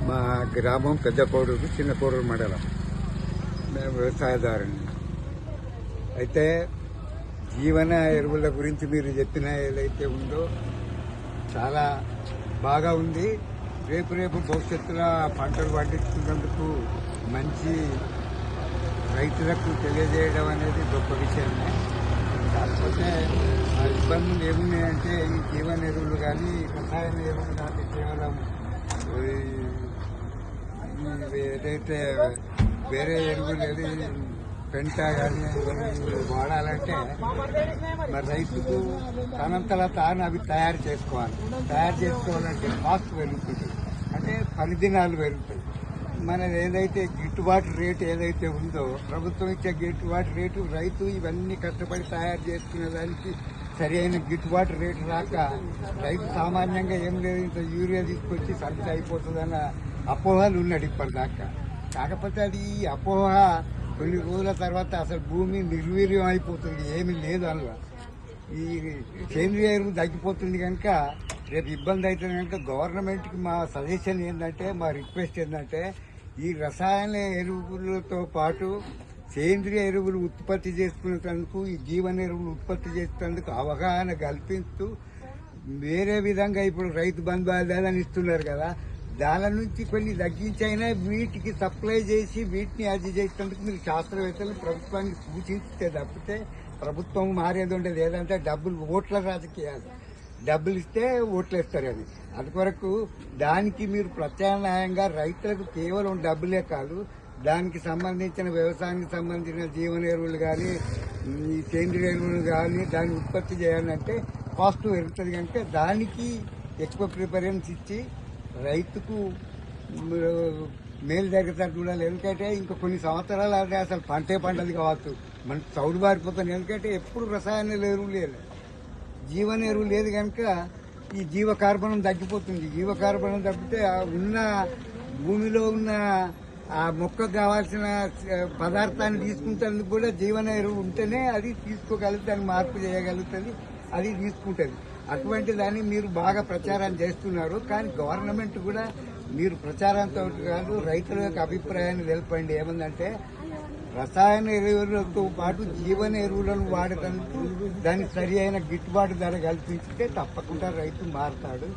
మా గ్రామం పెద్ద కోడూరు చిన్న కోడూరు మండలం. మేము వ్యవసాయదారుని. అయితే జీవన ఎరువుల గురించి మీరు చెప్పిన ఏదైతే ఉందో చాలా బాగా ఉంది. రేపు భవిష్యత్తులో పంటలు పండించుకున్నందుకు మంచి రైతులకు తెలియజేయడం అనేది గొప్ప విషయమే. కాకపోతే ఆ ఇబ్బందులు ఏమున్నాయంటే ఈ జీవన ఎరువులు కానీ రసాయన ఎరువులు కానీ కేవలం ఏదైతే వేరే ఎరువులు పెంట కానీ వాడాలంటే మరి రైతుకు తనంతలా తాను అవి తయారు చేసుకోవాలంటే కాస్ట్ పెరుగుతుంది, అంటే పని దినాలు పెరుగుతాయి. మనది ఏదైతే గిట్టుబాటు రేటు ఏదైతే ఉందో ప్రభుత్వం ఇచ్చే గిట్టుబాటు రేటు రైతు ఇవన్నీ కష్టపడి తయారు చేసుకునే దానికి సరి అయిన గిట్టుబాటు రేటు రాక రైతు సామాన్యంగా ఏం లేదు ఇంత యూరియా తీసుకొచ్చి సర్వీస్ అయిపోతుందన్న అపోహలు ఉన్నాడు ఇప్పటిదాకా. కాకపోతే అది అపోహ కొన్ని రోజుల తర్వాత అసలు భూమి నిర్వీర్యం అయిపోతుంది, ఏమీ లేదు అందులో. ఈ సేంద్రియ ఎరువు తగ్గిపోతుంది కనుక రేపు ఇబ్బంది అవుతుంది కనుక గవర్నమెంట్కి మా సజెషన్ ఏంటంటే, మా రిక్వెస్ట్ ఏంటంటే ఈ రసాయన ఎరువులతో పాటు సేంద్రియ ఎరువులు ఉత్పత్తి చేసుకునేందుకు ఈ జీవన ఎరువులు ఉత్పత్తి చేసేందుకు అవగాహన కల్పిస్తూ వేరే విధంగా ఇప్పుడు రైతు బంధు ఆదాయాన్ని ఇస్తున్నారు కదా, దాని నుంచి కొన్ని తగ్గించైనా వీటికి సప్లై చేసి వీటిని అది చేసేందుకు మీరు శాస్త్రవేత్తలు ప్రభుత్వానికి సూచిస్తే తప్పితే ప్రభుత్వం మారేది ఉండేది. ఏదంటే డబ్బులు ఓట్ల రాజకీయాలు, డబ్బులు ఇస్తే ఓట్లు వేస్తారని. అందుకొరకు దానికి మీరు ప్రత్యామ్నాయంగా రైతులకు కేవలం డబ్బులే కాదు, దానికి సంబంధించిన వ్యవసాయానికి సంబంధించిన జీవన ఎరువులు కానీ ఈ సేంద్రియ ఎరువులు కానీ దాన్ని ఉత్పత్తి చేయాలంటే కాస్ట్ పెరుగుతుంది కనుక దానికి ఎక్కువ ప్రిఫరెన్స్ ఇచ్చి రైతుకు మేలు జరుగుతారు చూడాలి. ఎందుకంటే ఇంకా కొన్ని సంవత్సరాలు అంటే అసలు పంటే పంటది కావచ్చు, మనకు చౌడు బారిపోతుంది. ఎందుకంటే ఎప్పుడు రసాయన ఎరువు లేదు, జీవన ఎరువు లేదు కనుక ఈ జీవ కార్బనం తగ్గిపోతుంది. జీవ కార్బనం తగ్గితే ఉన్న భూమిలో ఉన్న ఆ మొక్కకు కావాల్సిన పదార్థాన్ని తీసుకుంటేందుకు కూడా జీవన ఎరువు ఉంటేనే అది తీసుకోగలుగుతుంది, దాన్ని మార్పు చేయగలుగుతుంది, అది తీసుకుంటుంది. అటువంటి దాన్ని మీరు బాగా ప్రచారం చేస్తున్నారు. కానీ గవర్నమెంట్ కూడా మీరు ప్రచారంతో కాదు రైతుల యొక్క అభిప్రాయాన్ని తెలపండి. ఏమందంటే రసాయన ఎరువులతో పాటు జీవన ఎరువులను వాడటానికి దానికి సరి అయిన గిట్టుబాటు ధర కల్పిస్తే తప్పకుండా రైతు మారుతాడు.